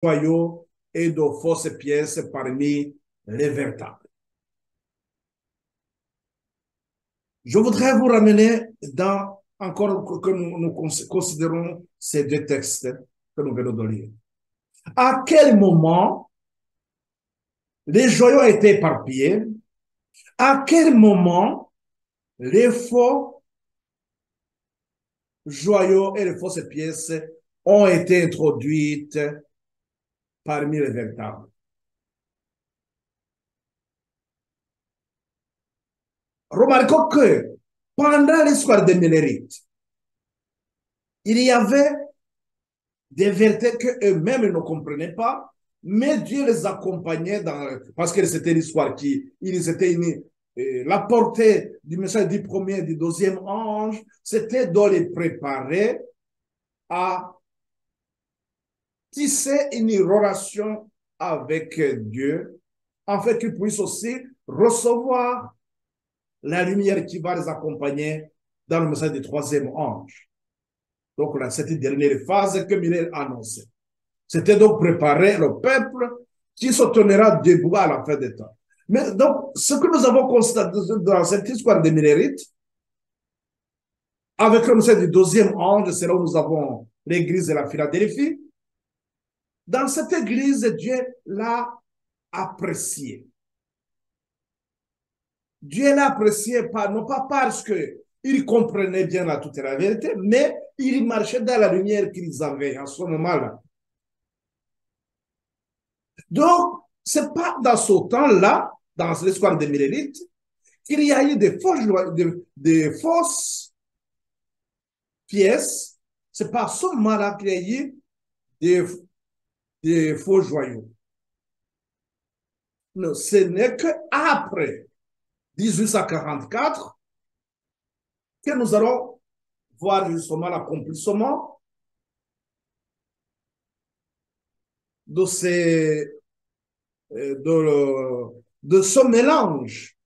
joyaux et de fausses pièces parmi les véritables. Je voudrais vous ramener dans, encore que nous considérons ces deux textes que nous venons de lire. À quel moment les joyaux étaient éparpillés? À quel moment les faux joyaux et les fausses pièces ont été introduites parmi les véritables? Remarquons que pendant l'histoire des Mélérites, il y avait des vérités qu'eux-mêmes ne comprenaient pas, mais Dieu les accompagnait parce que c'était l'histoire ils étaient la portée du message du premier et du deuxième ange, c'était de les préparer à tisser une relation avec Dieu, afin qu'ils puissent aussi recevoir la lumière qui va les accompagner dans le message du troisième ange. Donc, là, cette dernière phase que Mireille annonçait. C'était donc préparer le peuple qui se tiendra debout à la fin des temps. Mais donc, ce que nous avons constaté dans cette histoire des Millérites, avec le message du deuxième ange, c'est là où nous avons l'église de la Philadelphie. Dans cette église, Dieu l'a apprécié. Dieu l'a apprécié non pas parce qu'il comprenait bien toute la vérité, mais il marchait dans la lumière qu'ils avaient à ce moment-là. Donc, ce n'est pas dans ce temps-là, dans l'histoire des Millérites, qu'il y a eu des fausses pièces. Ce n'est pas à ce moment-là qu'il y a eu des faux joyaux. Non, ce n'est qu'après 1844 que nous allons voir justement l'accomplissement de ce mélange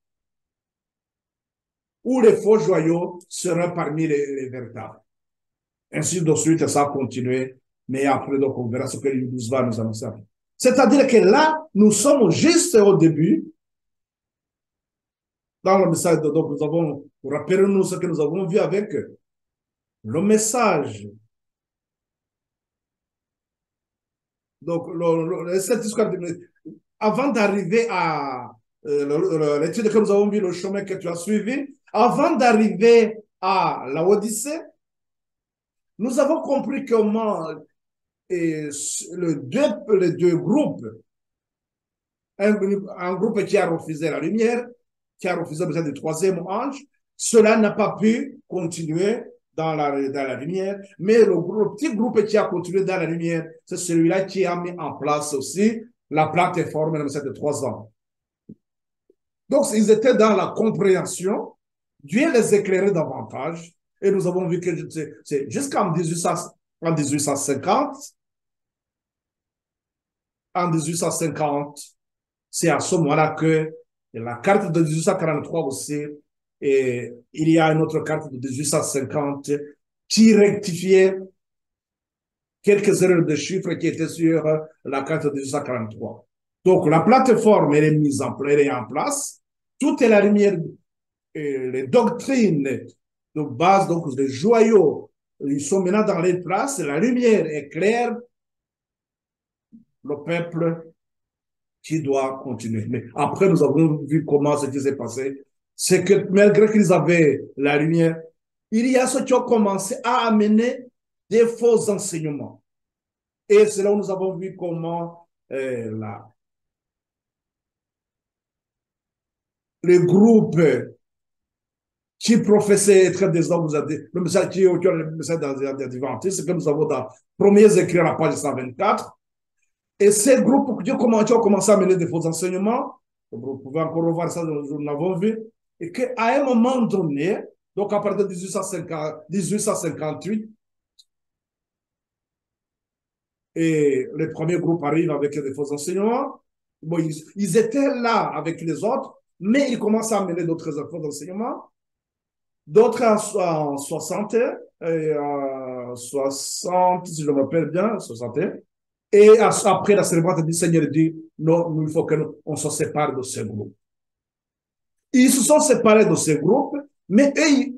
où les faux joyaux seraient parmi les véritables. Ainsi de suite, ça a continué, mais après, donc, on verra ce que l'Église va nous annoncer. C'est-à-dire que là, nous sommes juste au début, dans le message, donc nous avons, rappelez-nous ce que nous avons vu avec le message. Donc, cette histoire, avant d'arriver à l'étude que nous avons vu, le chemin que tu as suivi, avant d'arriver à la Odyssée, nous avons compris comment les deux groupes, un groupe qui a refusé la lumière, qui a refusé le message du troisième ange, cela n'a pas pu continuer dans la lumière, mais le petit groupe qui a continué dans la lumière, c'est celui-là qui a mis en place aussi la plateforme de ces 3 ans. Donc, ils étaient dans la compréhension, Dieu les éclairait davantage, et nous avons vu que c'est jusqu'en 1850, en 1850, c'est à ce moment-là que la carte de 1843 aussi, et il y a une autre carte de 1850 qui rectifiait quelques erreurs de chiffres qui étaient sur la carte de 1843. Donc, la plateforme, elle est mise en place. Toute la lumière, les doctrines de base, donc les joyaux, ils sont maintenant dans les places. La lumière est claire. Le peuple qui doit continuer. Mais après, nous avons vu comment ce qui s'est passé. C'est que malgré qu'ils avaient la lumière, il y a ceux qui ont commencé à amener des faux enseignements. Et c'est là où nous avons vu comment les groupes qui professaient être des hommes, le message qui est le message d'Adventisme, c'est que nous avons dans premiers écrits à la page 124. Et ces groupes qui ont commencé à mener des faux enseignements, vous pouvez encore revoir ça, nous l'avons vu, et qu'à un moment donné, donc à partir de 1858, et les premiers groupes arrivent avec des faux enseignements. Bon, ils étaient là avec les autres, mais ils commencent à amener d'autres faux enseignements. D'autres en 60, et en 60, si je me rappelle bien, 61. Et après, la servante du Seigneur dit, non, il faut qu'on se sépare de ce groupe. Ils se sont séparés de ce groupe, mais eux,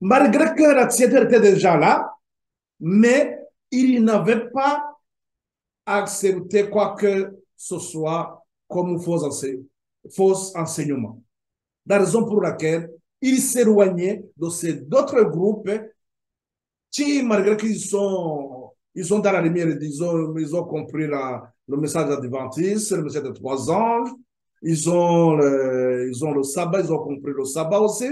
malgré que la tiédeur était déjà là, mais ils n'avaient pas accepté quoi que ce soit comme faux enseignement. La raison pour laquelle ils s'éloignaient de ces d'autres groupes qui, malgré ils sont dans la lumière, ils ont compris le message adventiste, le message des trois anges, ils ont le sabbat, ils ont compris le sabbat aussi.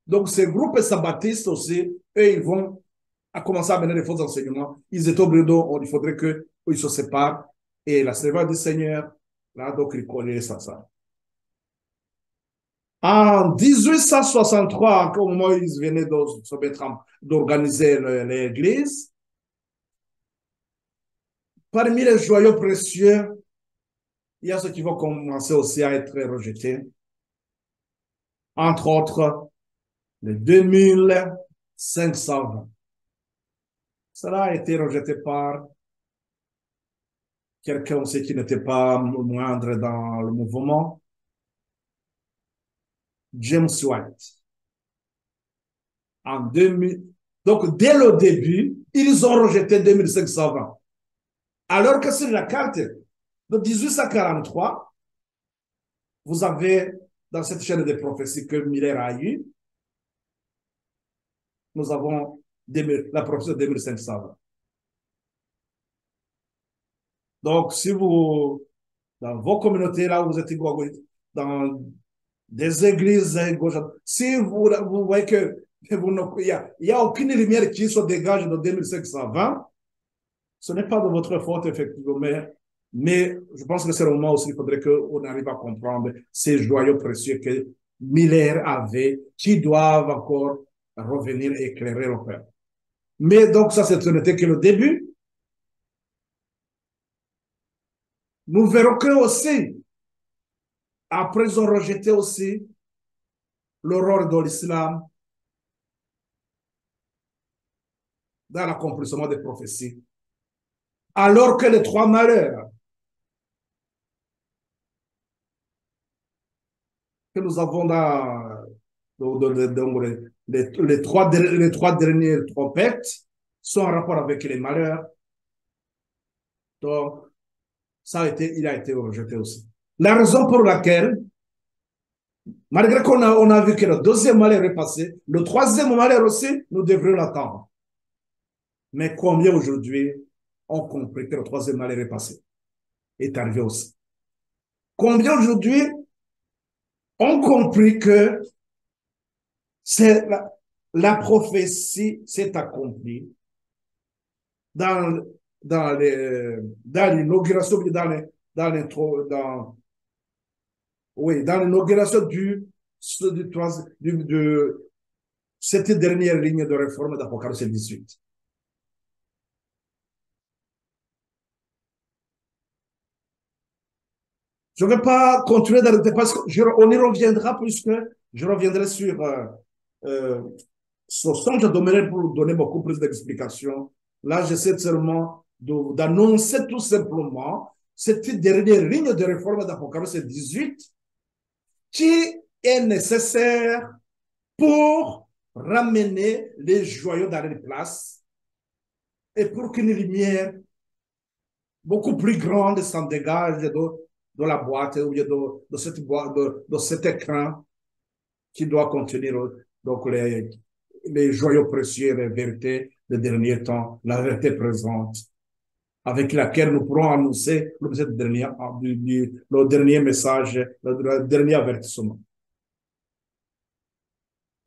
Donc, ces groupes sabbatistes aussi, eux, ils vont à commencer à mener les faux enseignements. Ils étaient obligés, il faudrait qu'ils se séparent. Et la servante du Seigneur, là, donc, ils connaissent ça. En 1863, quand Moïse venait d'organiser l'église, parmi les joyaux précieux, il y a ceux qui vont commencer aussi à être rejetés. Entre autres, les 2520. Cela a été rejeté par quelqu'un aussi qui n'était pas moindre dans le mouvement, James White. En 2000. Donc, dès le début, ils ont rejeté 2520. Alors que sur la carte de 1843, vous avez, dans cette chaîne de prophéties que Miller a eue, nous avons la prophétie de 2520. Donc, si vous, dans vos communautés, là où vous êtes dans des églises gauche, si vous voyez que il n'y a aucune lumière qui se dégage de 2520, ce n'est pas de votre faute, effectivement, mais je pense que c'est le moment aussi, il faudrait qu'on arrive à comprendre ces joyaux précieux que Miller avait, qui doivent encore revenir éclairer le peuple. Mais donc, ça, ce n'était que le début. Nous verrons que aussi, après, ils ont rejeté aussi l'aurore de l'islam dans l'accomplissement des prophéties. Alors que les trois malheurs que nous avons les trois dernières trompettes sont en rapport avec les malheurs. Donc, il a été rejeté aussi. La raison pour laquelle, malgré on a vu que le deuxième malheur est passé, le troisième malheur aussi, nous devrions l'attendre. Mais combien aujourd'hui ont compris que le troisième malheur est passé, est arrivé aussi? Combien aujourd'hui ont compris que c'est la prophétie s'est accomplie dans l'inauguration, dans l'inauguration de cette dernière ligne de réforme d'Apocalypse 18. Je ne vais pas continuer d'arrêter parce qu'on y reviendra puisque je reviendrai sur ce songe de pour donner beaucoup plus d'explications. Là, j'essaie seulement d'annoncer tout simplement cette dernière ligne de réforme d'Apocalypse 18 qui est nécessaire pour ramener les joyaux dans les places et pour qu'une lumière beaucoup plus grande s'en dégage de la boîte ou de cette boîte, de cet écran qui doit contenir donc les joyaux précieux, les vérités des derniers temps, la vérité présente, avec laquelle nous pourrons annoncer le dernier message, le dernier avertissement.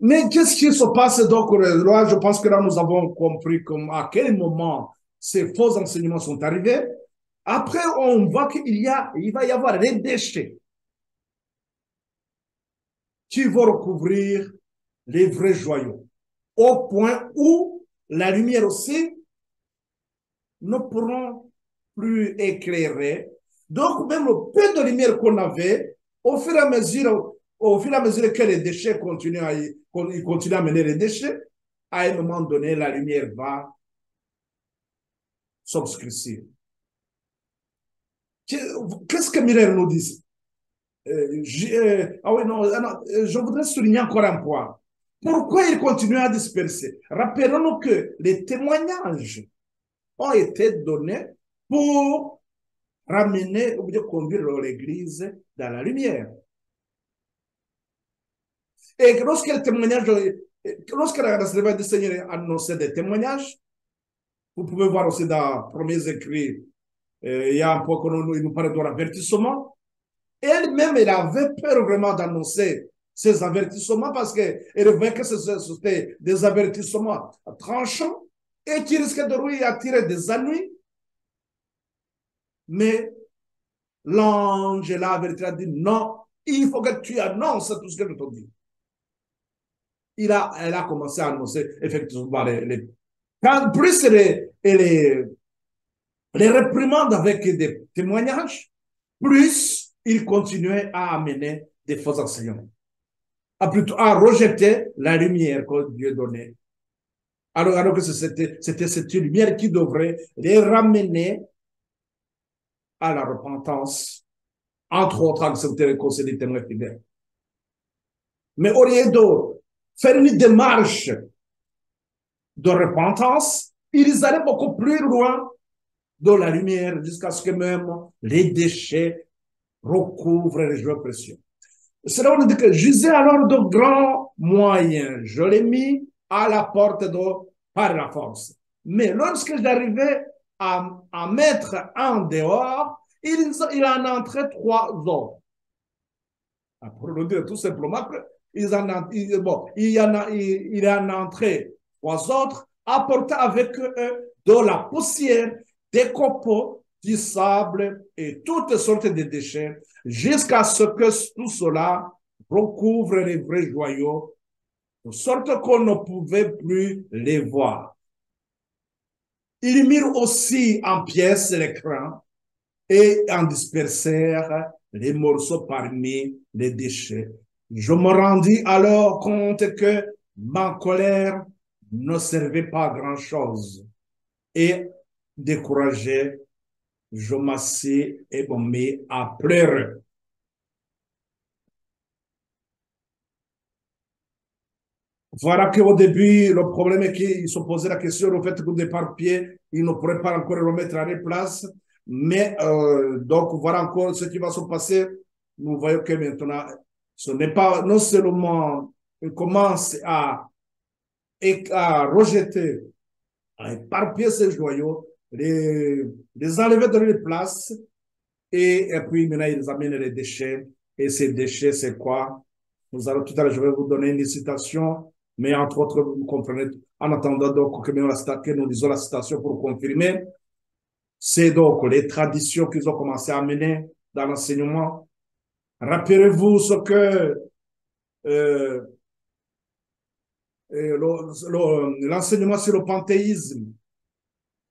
Mais qu'est-ce qui se passe donc là? Je pense que là, nous avons compris à quel moment ces faux enseignements sont arrivés. Après, on voit il va y avoir des déchets qui vont recouvrir les vrais joyaux, au point où la lumière aussi ne pourront plus éclairer. Donc, même le peu de lumière qu'on avait, au fur et à mesure que les déchets continuent à mener les déchets, à un moment donné, la lumière va s'obscurcir. Qu'est-ce que Miller nous dit? Ah oui, non, je voudrais souligner encore un point. Pourquoi il continue à disperser? Rappelons-nous que les témoignages ont été donnés pour ramener ou bien conduire l'Église dans la lumière. Et lorsque le témoignage, lorsque la Seigneur du Seigneur annonçait des témoignages, vous pouvez voir aussi dans les premiers écrits, il y a un point il nous parle de l'avertissement. Elle-même, elle avait peur vraiment d'annoncer ces avertissements parce qu'elle voyait que c'était des avertissements tranchants et qui risquaient de lui attirer des ennuis. Mais l'ange l'a averti, a dit non, il faut que tu annonces tout ce que je te dis. Elle a commencé à annoncer effectivement quand plus les réprimandes avec des témoignages, plus il continuait à amener des faux enseignements, à rejeter la lumière que Dieu donnait. Alors que c'était cette lumière qui devrait les ramener à la repentance, entre autres accepter le conseil des témoins fidèles. Mais au lieu de faire une démarche de repentance, ils allaient beaucoup plus loin de la lumière jusqu'à ce que même les déchets recouvrent les joies précieuses. Cela veut dire que j'usais alors de grands moyens. Je l'ai mis à la porte par la force. Mais lorsque j'arrivais à mettre en dehors, il en entrait 3 autres. Pour le dire tout simplement, il en entrait 3 autres, apportant avec eux de la poussière, des copeaux, du sable et toutes sortes de déchets, jusqu'à ce que tout cela recouvre les vrais joyaux, de sorte qu'on ne pouvait plus les voir. Ils mirent aussi en pièces l'écran et en dispersèrent les morceaux parmi les déchets. Je me rendis alors compte que ma colère ne servait pas à grand-chose. Et découragé, je m'assis et me mis à pleurer. Voilà qu'au début, le problème est qu'ils se posaient la question au fait que des pied, ils ne pourraient pas encore remettre à la place. Mais donc, voilà encore ce qui va se passer. Nous voyons que maintenant, ce n'est pas non seulement ils commencent à rejeter, à éparpiller ces joyaux, les enlever de les places, et puis maintenant, ils amènent les déchets. Et ces déchets, c'est quoi? Nous allons tout à l'heure, je vais vous donner une citation, mais entre autres, vous comprenez, en attendant donc que nous disons la citation pour confirmer, c'est donc les traditions qu'ils ont commencé à amener dans l'enseignement. Rappelez-vous ce que euh, l'enseignement sur le panthéisme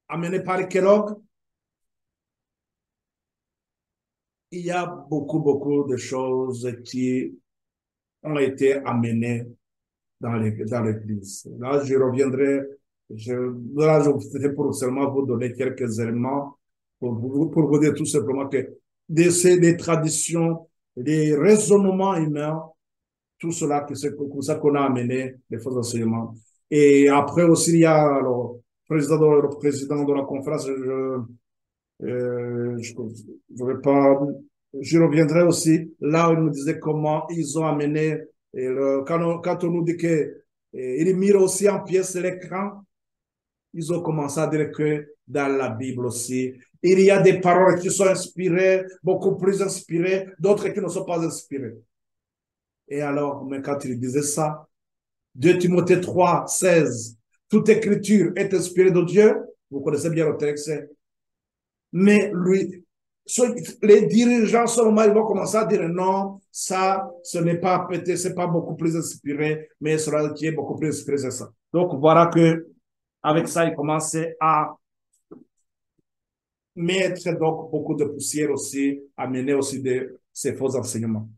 amené par Kellogg. Il y a beaucoup de choses qui ont été amenées dans l'Église. Là, je reviendrai, là, je ferai pour seulement vous donner quelques éléments pour vous dire tout simplement que des traditions, des raisonnements humains, tout cela, c'est pour ça qu'on a amené les faux enseignements. Et après aussi, il y a le président de la conférence, je vais pas, je reviendrai aussi là où il nous disait comment ils ont amené, quand on nous dit que ils mirent aussi en pièces l'écran, ils ont commencé à dire que dans la Bible aussi, il y a des paroles qui sont inspirées, beaucoup plus inspirées, d'autres qui ne sont pas inspirées. Et alors, mais quand il disait ça, 2 Timothée 3, 16, toute écriture est inspirée de Dieu, vous connaissez bien le texte, mais lui, les dirigeants seulement, ils vont commencer à dire non, ça, ce n'est pas peut-être, c'est pas beaucoup plus inspiré, mais cela qui est beaucoup plus inspiré, c'est ça. Donc voilà que avec ça, il commençait à mettre donc beaucoup de poussière aussi, à mener aussi ces faux enseignements.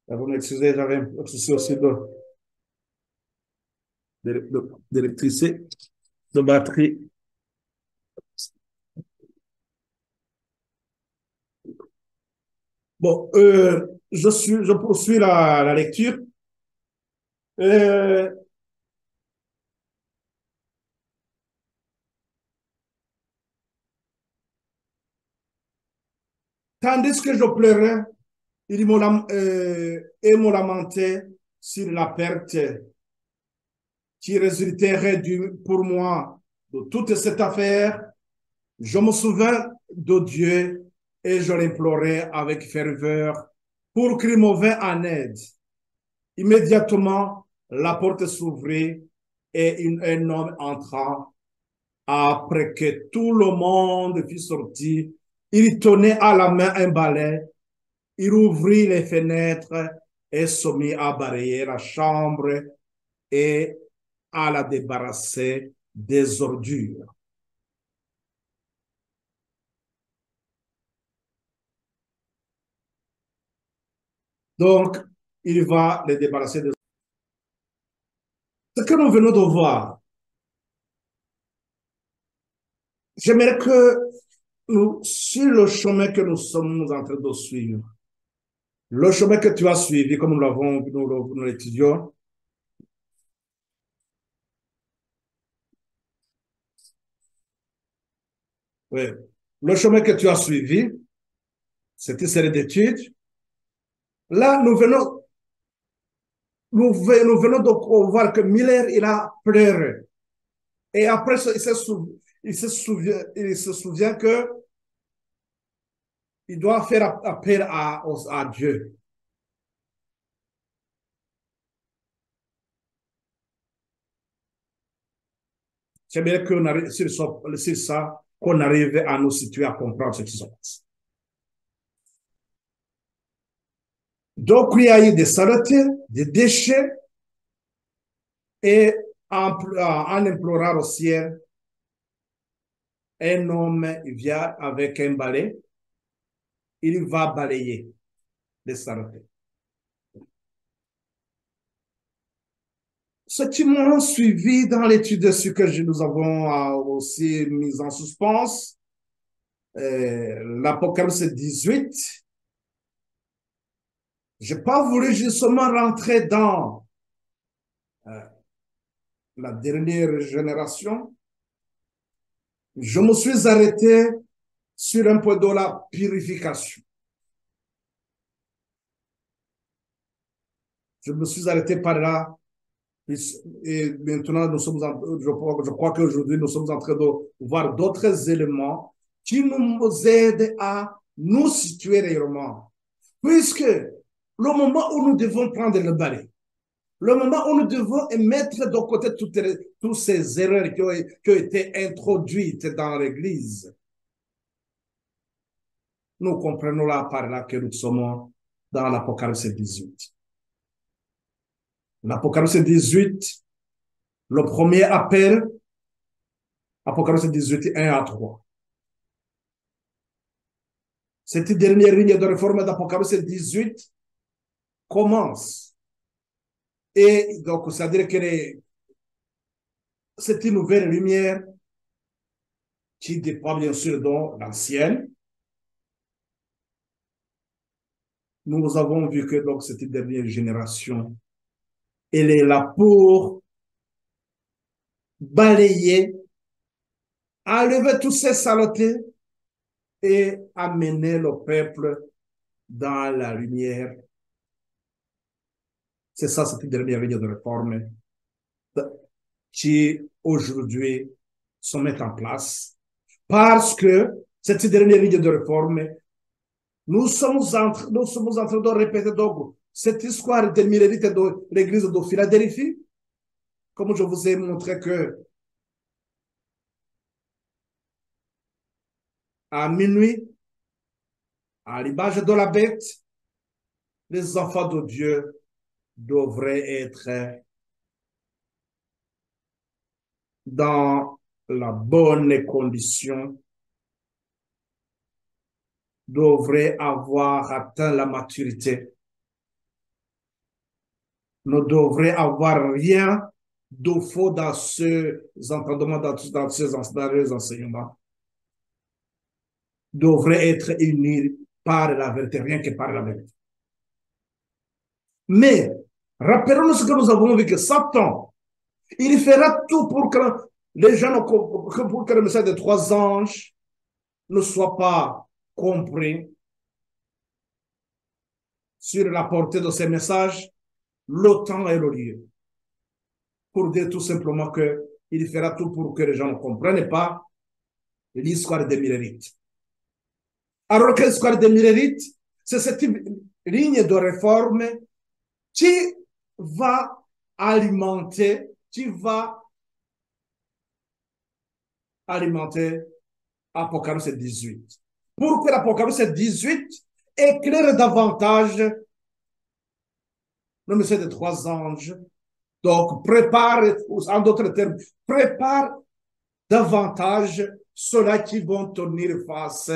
Vous m'excusez, j'avais un souci aussi d'électricité, de batterie. Bon, je poursuis la lecture. Euh, Tandis que je pleurais, et me lamentais sur la perte qui résulterait pour moi de toute cette affaire, je me souvins de Dieu et je l'implorais avec ferveur pour qu'il me vienne en aide. Immédiatement, la porte s'ouvrit et un homme entra. Après que tout le monde fut sorti, il tenait à la main un balai. Il ouvrit les fenêtres et se mit à balayer la chambre et à la débarrasser des ordures. Donc, il va les débarrasser des ordures. Ce que nous venons de voir, j'aimerais que nous, sur le chemin que nous sommes en train de suivre, le chemin que tu as suivi, comme nous l'étudions, oui, le chemin que tu as suivi, cette série d'études, là, nous venons de voir que Miller, il a pleuré. Et après, il se souvient que il doit faire appel à Dieu. C'est bien qu'on arrive sur ça, qu'on arrive à nous situer, à comprendre ce qui se passe. Donc, il y a eu des saletés, des déchets, et en implorant au ciel, un homme vient avec un balai, il va balayer les saletés. Ce qui m'ont suivi dans l'étude de ce que nous avons aussi mis en suspens, l'Apocalypse 18, je n'ai pas voulu justement rentrer dans euh, la dernière génération. Je me suis arrêté sur un point de la purification. Je me suis arrêté par là. Et maintenant, je crois qu'aujourd'hui, nous sommes en train de voir d'autres éléments qui nous aident à nous situer réellement. Puisque le moment où nous devons prendre le balai, le moment où nous devons mettre de côté toutes ces erreurs qui ont été introduites dans l'Église, nous comprenons là par là que nous sommes dans l'Apocalypse 18. L'Apocalypse 18, le premier appel, Apocalypse 18, 1 à 3. Cette dernière ligne de réforme d'Apocalypse 18 commence. Et donc, c'est-à-dire que c'est une nouvelle lumière qui dépend bien sûr de l'ancienne. Nous avons vu que donc cette dernière génération, elle est là pour balayer, enlever toutes ces saletés et amener le peuple dans la lumière. C'est ça, cette dernière ligne de réforme qui aujourd'hui se met en place parce que cette dernière ligne de réforme, nous sommes en train de répéter donc cette histoire des millénites de l'église de Philadelphie, comme je vous ai montré que à minuit, à l'image de la bête, les enfants de Dieu devraient être dans la bonne condition, devraient avoir atteint la maturité ne devrait avoir rien de faux dans ces entendements, dans ces enseignements, devrait être unis par la vérité, rien que par la vérité. Mais, rappelons-nous ce que nous avons vu, que Satan, il fera tout pour que les gens, pour que le message des trois anges ne soit pas compris sur la portée de ces messages, le temps et le lieu. Pour dire tout simplement qu'il fera tout pour que les gens ne comprennent pas l'histoire des Millérites. Alors que l'histoire des Millérites, c'est cette ligne de réforme qui va alimenter, Apocalypse 18. Pour que l'Apocalypse 18 éclaire davantage le message des trois anges. Donc, prépare, en d'autres termes, prépare davantage ceux-là qui vont tenir face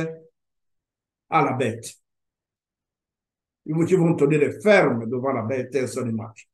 à la bête. Qui vont tenir ferme devant la bête et son image.